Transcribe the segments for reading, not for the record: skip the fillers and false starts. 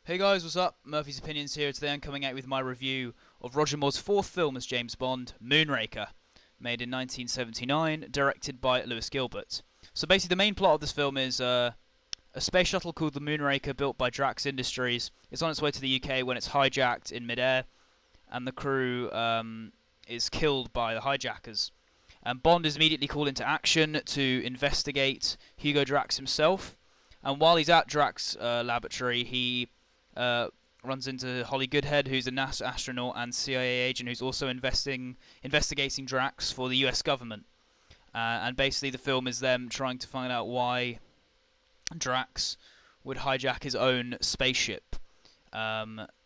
Hey guys, what's up? Murphy's Opinions here. Today I'm coming out with my review of Roger Moore's fourth film as James Bond, Moonraker, made in 1979, directed by Lewis Gilbert. So basically the main plot of this film is a space shuttle called the Moonraker, built by Drax Industries. It's on its way to the UK when it's hijacked in midair, and the crew is killed by the hijackers. And Bond is immediately called into action to investigate Hugo Drax himself. And while he's at Drax' laboratory, he runs into Holly Goodhead, who's a NASA astronaut and CIA agent who's also investigating Drax for the US government. And basically the film is them trying to find out why Drax would hijack his own spaceship.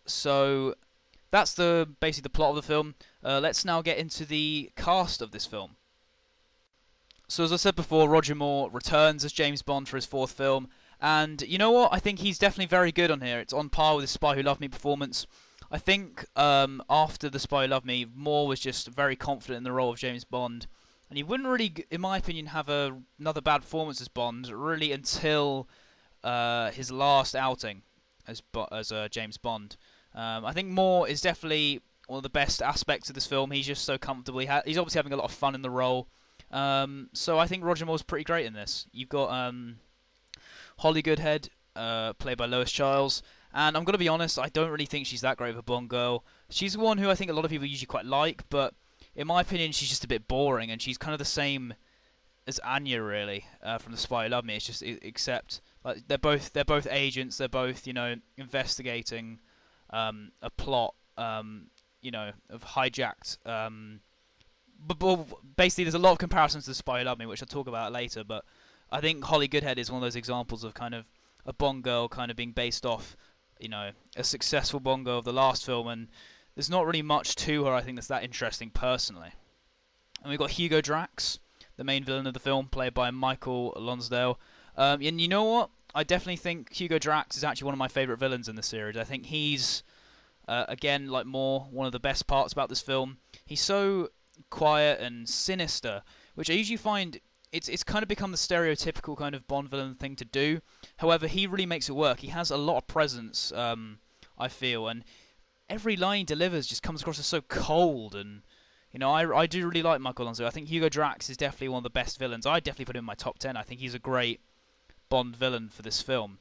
So that's basically the plot of the film. Let's now get into the cast of this film. So as I said before, Roger Moore returns as James Bond for his fourth film. And you know what? I think he's definitely very good on here. It's on par with the Spy Who Loved Me performance. I think after the Spy Who Loved Me, Moore was just very confident in the role of James Bond. And he wouldn't really, in my opinion, have another bad performance as Bond, really until his last outing as James Bond. I think Moore is definitely one of the best aspects of this film. He's just so comfortable. He's obviously having a lot of fun in the role. So I think Roger Moore's pretty great in this. You've got Holly Goodhead, played by Lois Chiles, and I'm going to be honest, I don't really think she's that great of a Bond girl. She's the one who I think a lot of people usually quite like, but in my opinion, she's just a bit boring, and she's kind of the same as Anya, really, from The Spy Who Loved Me. It's just, except like they're both agents, they're both, investigating a plot, of hijacked. But basically, there's a lot of comparisons to The Spy Who Loved Me, which I'll talk about later, but I think Holly Goodhead is one of those examples of kind of a Bond girl kind of being based off, a successful Bond girl of the last film, and there's not really much to her, I think, that's that interesting personally. And we've got Hugo Drax, the main villain of the film, played by Michael Lonsdale. And you know what? I definitely think Hugo Drax is actually one of my favourite villains in the series. I think he's, again, like Moore, one of the best parts about this film. He's so quiet and sinister, which I usually find it's kind of become the stereotypical kind of Bond villain thing to do. However, he really makes it work. He has a lot of presence, I feel, and every line he delivers just comes across as so cold. And I do really like Michael Alonso. I think Hugo Drax is definitely one of the best villains. I definitely put him in my top 10. I think he's a great Bond villain for this film.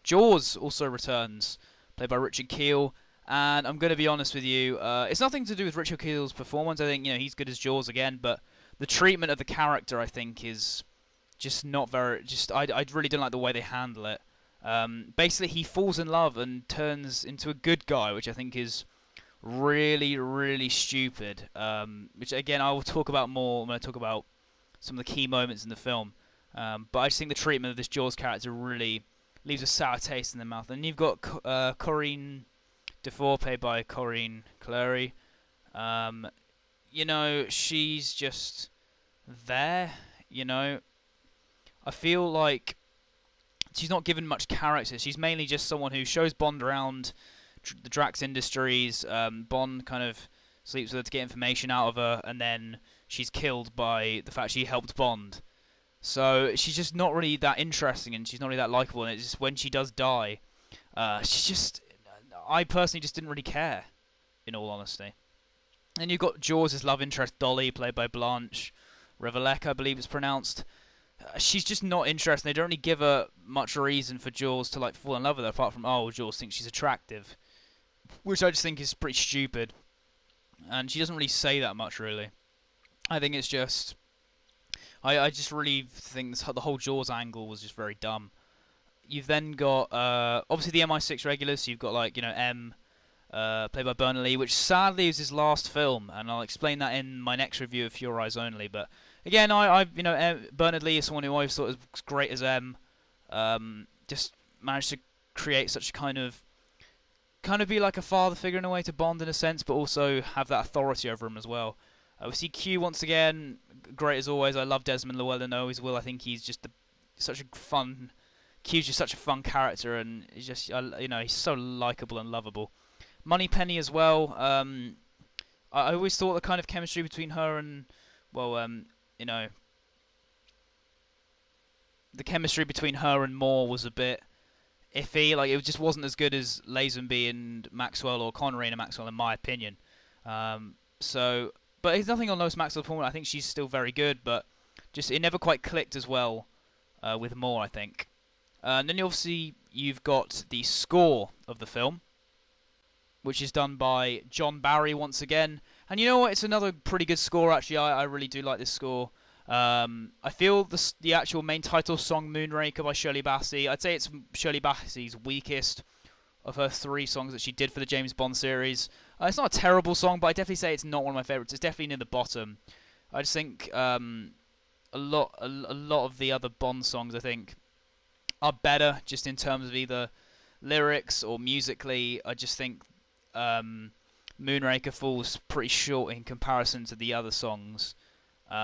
Jaws also returns, played by Richard Kiel. And I'm going to be honest with you, it's nothing to do with Richard Kiel's performance. I think he's good as Jaws again, but the treatment of the character, I think, is just not very. I really don't like the way they handle it. Basically, he falls in love and turns into a good guy, which I think is really, really stupid. Which again, I will talk about more when I talk about some of the key moments in the film. But I just think the treatment of this Jaws character really leaves a sour taste in the mouth. And you've got Corinne Defoe, played by Corinne Clary. She's just there, I feel like she's not given much character. She's mainly just someone who shows Bond around the Drax Industries. Bond kind of sleeps with her to get information out of her, and then she's killed by the fact she helped Bond. So she's just not really that interesting, and she's not really that likable, and it's just when she does die, I personally just didn't really care, in all honesty. Then you've got Jaws' love interest, Dolly, played by Blanche Revelec, I believe it's pronounced. She's just not interesting. They don't really give her much reason for Jaws to fall in love with her, apart from, Jaws thinks she's attractive, which I just think is pretty stupid. And she doesn't really say that much, really. I think it's just, I just really think the whole Jaws angle was just very dumb. You've then got, obviously the MI6 regulars, so you've got, M, played by Bernard Lee, which sadly is his last film, and I'll explain that in my next review of For Your Eyes Only. But again, Bernard Lee is someone who I always thought was great as M. Just managed to create such a kind of be like a father figure in a way to Bond in a sense, but also have that authority over him as well. We see Q once again, great as always. I love Desmond Llewellyn, always will. I think he's just such a fun. Q's just such a fun character, and he's just he's so likable and lovable. Moneypenny as well. I always thought the kind of chemistry between her and, the chemistry between her and Moore was a bit iffy. Like, it just wasn't as good as Lazenby and Maxwell or Connery and Maxwell, in my opinion. But it's nothing on Lois Maxwell's performance. I think she's still very good, but just it never quite clicked as well with Moore, I think. And then obviously you've got the score of the film, which is done by John Barry once again. And you know what? It's another pretty good score, actually. I really do like this score. I feel the actual main title song, Moonraker by Shirley Bassey, I'd say it's Shirley Bassey's weakest of her 3 songs that she did for the James Bond series. It's not a terrible song, but I definitely say it's not one of my favourites. It's definitely near the bottom. I just think a lot of the other Bond songs, I think, are better just in terms of either lyrics or musically. I just think Moonraker falls pretty short in comparison to the other songs. But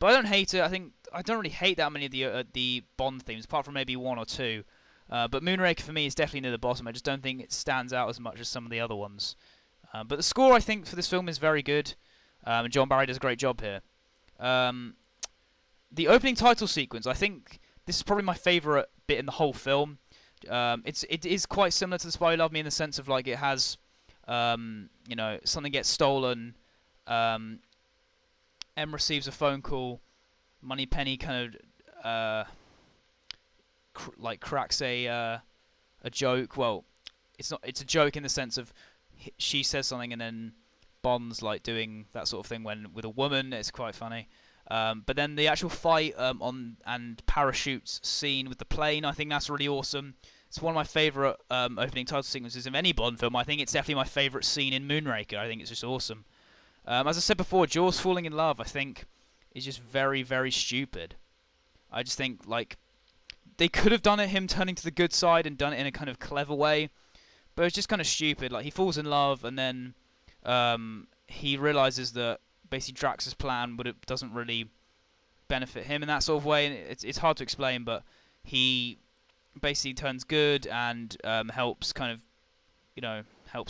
I don't hate it. I don't really hate that many of the Bond themes, apart from maybe 1 or 2. But Moonraker for me is definitely near the bottom. I just don't think it stands out as much as some of the other ones. But the score, I think, for this film is very good. And John Barry does a great job here. The opening title sequence, I think this is probably my favourite bit in the whole film. It is quite similar to The Spy Who Loved Me in the sense of, like, it has, something gets stolen. M receives a phone call. Moneypenny kind of cracks a joke. Well, it's a joke in the sense of she says something and then Bond's like doing that sort of thing with a woman. It's quite funny. But then the actual fight and parachutes scene with the plane, I think that's really awesome. It's one of my favourite opening title sequences of any Bond film. I think it's definitely my favourite scene in Moonraker. I think it's just awesome. As I said before, Jaws falling in love, I think, is just very, very stupid. I just think, like, they could have done it, him turning to the good side and done it in a kind of clever way, but it's just kind of stupid. Like, he falls in love and then he realizes that basically Drax's plan doesn't really benefit him in that sort of way. And it's hard to explain, but he basically turns good and helps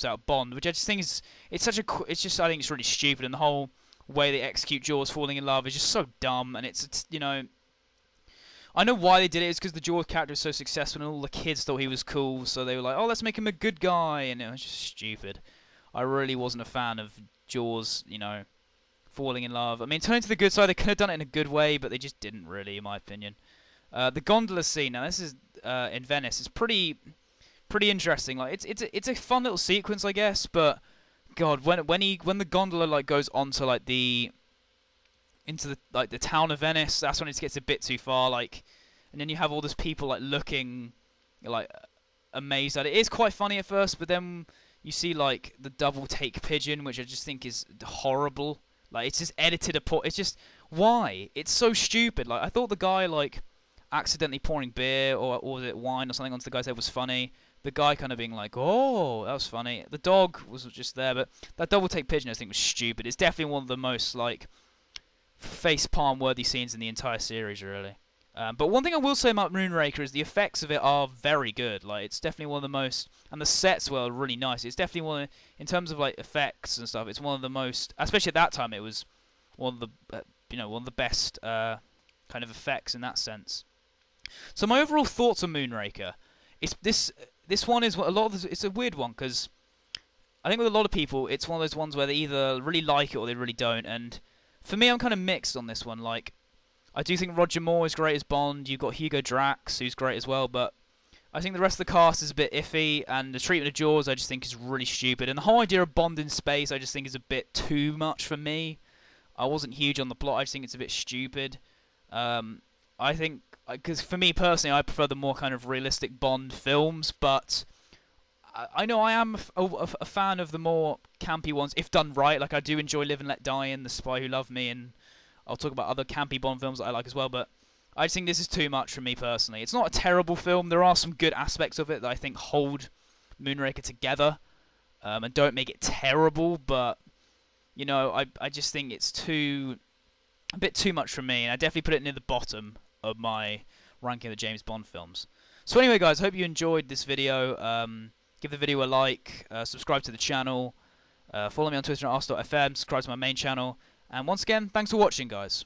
out Bond, which I just think I think it's really stupid, and the whole way they execute Jaws falling in love is just so dumb. And it's I know why they did it. It's because the Jaws character is so successful and all the kids thought he was cool, so they were like, oh, let's make him a good guy, and it was just stupid. I really wasn't a fan of Jaws, falling in love. I mean, turning to the good side, they could have done it in a good way, but they just didn't really, in my opinion. The gondola scene, now this is in Venice, it's pretty interesting. Like, it's a fun little sequence, I guess, but God, when the gondola like goes onto like into the town of Venice, that's when it gets a bit too far. Like, and then you have all these people like looking like amazed at it. It is quite funny at first, but then you see like the double take pigeon, which I just think is horrible. Like, it's just edited it's just, why? It's so stupid. Like, I thought the guy like accidentally pouring beer or was it wine or something onto the guy's head was funny. The guy kind of being like, oh, that was funny. The dog was just there, but that double take pigeon I think was stupid. It's definitely one of the most like facepalm worthy scenes in the entire series, really. But one thing I will say about Moonraker is the effects of it are very good. Like, it's definitely one of the most, and the sets were really nice. It's definitely in terms of like effects and stuff, it's one of the most, especially at that time, it was one of the one of the best kind of effects in that sense. So my overall thoughts on Moonraker is this one is it's a weird one, because I think with a lot of people it's one of those ones where they either really like it or they really don't. And for me, I'm kind of mixed on this one. Like, I do think Roger Moore is great as Bond. You've got Hugo Drax, who's great as well, but I think the rest of the cast is a bit iffy, and the treatment of Jaws I just think is really stupid. And the whole idea of Bond in space I just think is a bit too much for me. I wasn't huge on the plot. I just think it's a bit stupid. I think, because for me personally, I prefer the more kind of realistic Bond films, but I know I am a fan of the more campy ones, if done right. Like, I do enjoy Live and Let Die and The Spy Who Loved Me, and I'll talk about other campy Bond films that I like as well, but I just think this is too much for me personally. It's not a terrible film. There are some good aspects of it that I think hold Moonraker together and don't make it terrible, but I just think it's a bit too much for me, and I definitely put it near the bottom of my ranking of the James Bond films. So anyway, guys, I hope you enjoyed this video. Give the video a like, subscribe to the channel, follow me on Twitter at ars.fm, subscribe to my main channel, and once again, thanks for watching, guys.